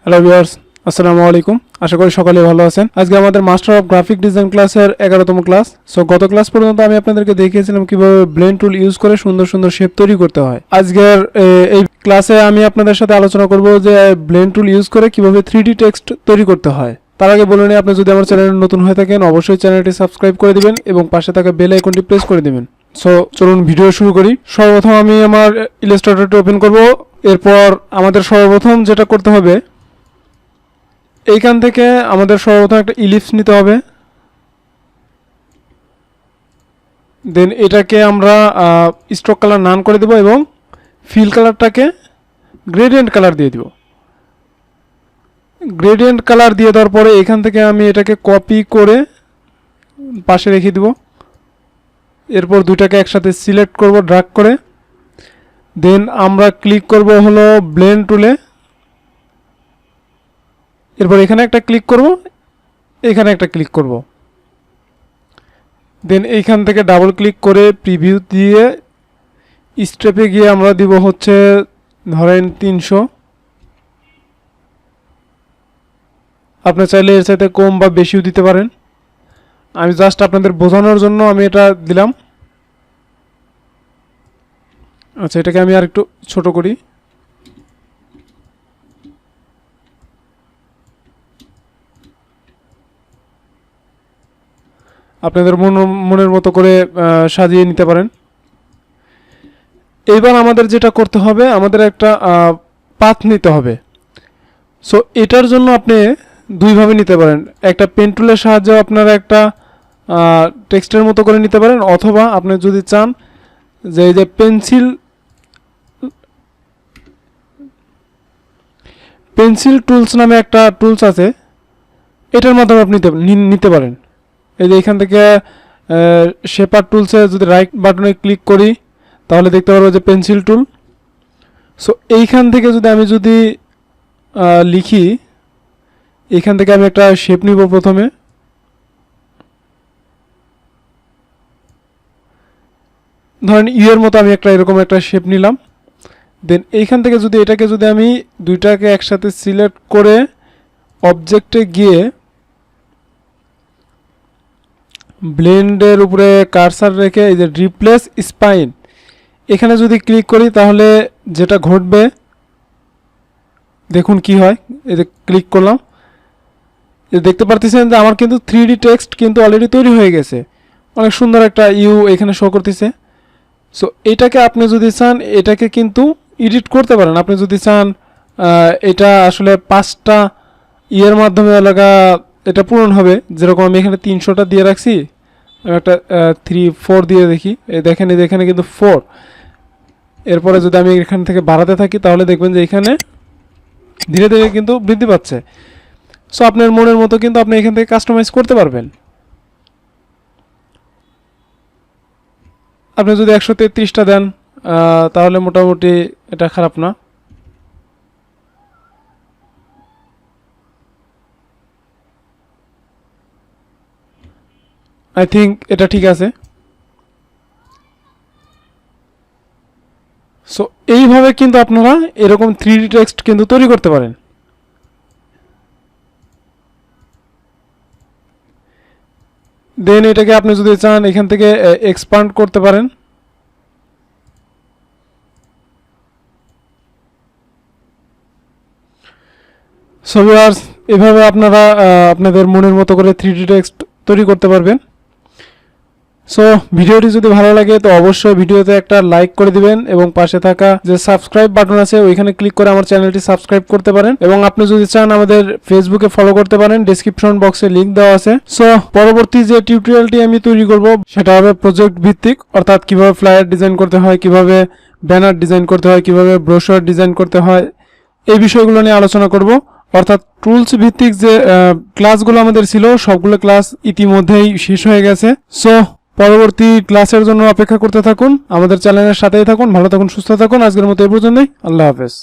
Hello viewers, আসসালামু আলাইকুম। আশা করি সকালে ভালো আছেন। আজকে আমাদের মাস্টার অফ গ্রাফিক ডিজাইন ক্লাসের 11তম ক্লাস। সো গত ক্লাস পর্যন্ত আমি আপনাদেরকে দেখিয়েছিলাম কিভাবে ব্লেন্ড টুল ইউজ করে সুন্দর সুন্দর শেপ তৈরি করতে হয়। আজকের এই ক্লাসে আমি আপনাদের সাথে আলোচনা করব যে ব্লেন্ড টুল ইউজ করে কিভাবে 3D টেক্সট তৈরি করতে হয়। তার আগে বলে নিই, আপনি যদি আমার চ্যানেলে নতুন হয়ে থাকেন অবশ্যই চ্যানেলটি সাবস্ক্রাইব করে দিবেন এবং পাশে থাকা বেল আইকনটি প্রেস করে দিবেন। সো চলুন ভিডিও শুরু করি। সর্বপ্রথম আমি আমার ইলাস্ট্রেটরটি ওপেন করব। এরপর আমাদের সর্বপ্রথম যেটা করতে হবে, এইখান থেকে আমাদের সর্বপ্রথম একটা ইলিপস নিতে হবে। দেন এটাকে আমরা স্ট্রোক কালার নান করে দেব এবং ফিল কালারটাকে গ্রেডিয়েন্ট কালার দিয়ে দিব। গ্রেডিয়েন্ট কালার দিয়ে দেওয়ার পরে এখান থেকে আমি এটাকে কপি করে পাশে রেখে দিব। এরপর দুটাকে একসাথে সিলেক্ট করব ড্র্যাগ করে। দেন আমরা ক্লিক করব হলো ব্লেন্ড টুলে। এরপর এখানে একটা ক্লিক করব, এখানে একটা ক্লিক করব। দেন এইখান থেকে ডাবল ক্লিক করে প্রিভিউ দিয়ে স্টেপে গিয়ে আমরা দিব হচ্ছে ধরেন 300। আপনি চাইলে এর সাথে কম বা বেশিও দিতে পারেন। আমি জাস্ট আপনাদের বোঝানোর জন্য আমি এটা দিলাম। আচ্ছা, এটাকে আমি আর একটু ছোট করি। আপনাদের মনের মতো করে সাজিয়ে নিতে পারেন। এইবার আমাদের যেটা করতে হবে, আমাদের একটা পাথ নিতে হবে। সো এটার জন্য আপনি দুইভাবে নিতে পারেন। একটা পেন টুলের সাহায্যে আপনারা একটা টেক্সটের মতো করে নিতে পারেন, অথবা আপনি যদি চান যে এই যে পেন্সিল টুলস নামে একটা টুলস আছে, এটার মাধ্যমে আপনি নিতে পারেন। এই যে এখান থেকে শেপার টুলসে যদি রাইট বাটনে ক্লিক করি তাহলে দেখতে পারবো যে পেন্সিল টুল। সো এইখান থেকে আমি যদি লিখি, এইখান থেকে আমি একটা শেপ নিব। প্রথমে ধরেন এর মতো আমি এরকম একটা শেপ নিলাম। দেন এইখান থেকে এটাকে আমি দুইটাকে একসাথে সিলেক্ট করে অবজেক্টে গিয়ে ব্লেন্ডের উপরে কার্সার রেখে এই যে রিপ্লেস স্পাইন, এখানে যদি ক্লিক করি তাহলে যেটা ঘটবে দেখুন কি হয়। এই যে ক্লিক করলাম, দেখতে পারতেছেন যে আমার কিন্তু 3D টেক্সট কিন্তু অলরেডি তৈরি হয়ে গেছে। অনেক সুন্দর একটা এখানে শো করতেছে। সো এটাকে আপনি যদি চান এটাকে কিন্তু এডিট করতে পারেন। আপনি যদি চান এটা আসলে 5টা ইয়ের মাধ্যমে এলাকা এটা পূরণ হবে। যেরকম আমি এখানে 300টা দিয়ে রাখছি, আমি একটা 3, 4 দিয়ে দেখি। দেখেন এখানে কিন্তু 4। এরপরে যদি আমি এখান থেকে বাড়াতে থাকি তাহলে দেখবেন যে এখানে ধীরে ধীরে কিন্তু বৃদ্ধি পাচ্ছে। সো আপনার মনের মতো কিন্তু আপনি এখান থেকে কাস্টমাইজ করতে পারবেন। আপনি যদি 133টা দেন তাহলে মোটামুটি এটা খারাপ না। আই থিঙ্ক এটা ঠিক আছে। সো এইভাবে কিন্তু আপনারা এরকম 3D টেক্সট কিন্তু তৈরি করতে পারেন। দেন এটাকে আপনি যদি চান এখান থেকে এক্সপান্ড করতে পারেন। সো ভিউয়ার্স, এভাবে আপনারা আপনাদের মনের মতো করে 3D টেক্সট তৈরি করতে পারবেন। সো ভিডিওটি যদি ভালো লাগে তো অবশ্যই ভিডিওতে একটা লাইক করে দিবেন এবং পাশে থাকা যে সাবস্ক্রাইব বাটন আছে ওইখানে ক্লিক করে আমার চ্যানেলটি সাবস্ক্রাইব করতে পারেন। এবং আপনি যদি চান আমাদের ফেসবুকে ফলো করতে পারেন, ডেসক্রিপশন বক্সে লিংক দেওয়া আছে। সো পরবর্তী যে টিউটোরিয়ালটি আমি তৈরি করব সেটা হবে প্রজেক্ট ভিত্তিক, অর্থাৎ কিভাবে ফ্লায়ার ডিজাইন করতে হয়, কিভাবে ব্যানার ডিজাইন করতে হয়, কিভাবে ব্রোশার ডিজাইন করতে হয়, এই বিষয়গুলো নিয়ে আলোচনা করব। অর্থাৎ টুলস ভিত্তিক যে ক্লাসগুলো আমাদের ছিল সবগুলো ক্লাস ইতিমধ্যেই শেষ হয়ে গেছে। সো পরবর্তী ক্লাসের জন্য অপেক্ষা করতে থাকুন, আমাদের চ্যানেলের সাথেই থাকুন। ভালো থাকুন, সুস্থ থাকুন। আজকের মতো এই পর্যন্তই। আল্লাহ হাফেজ।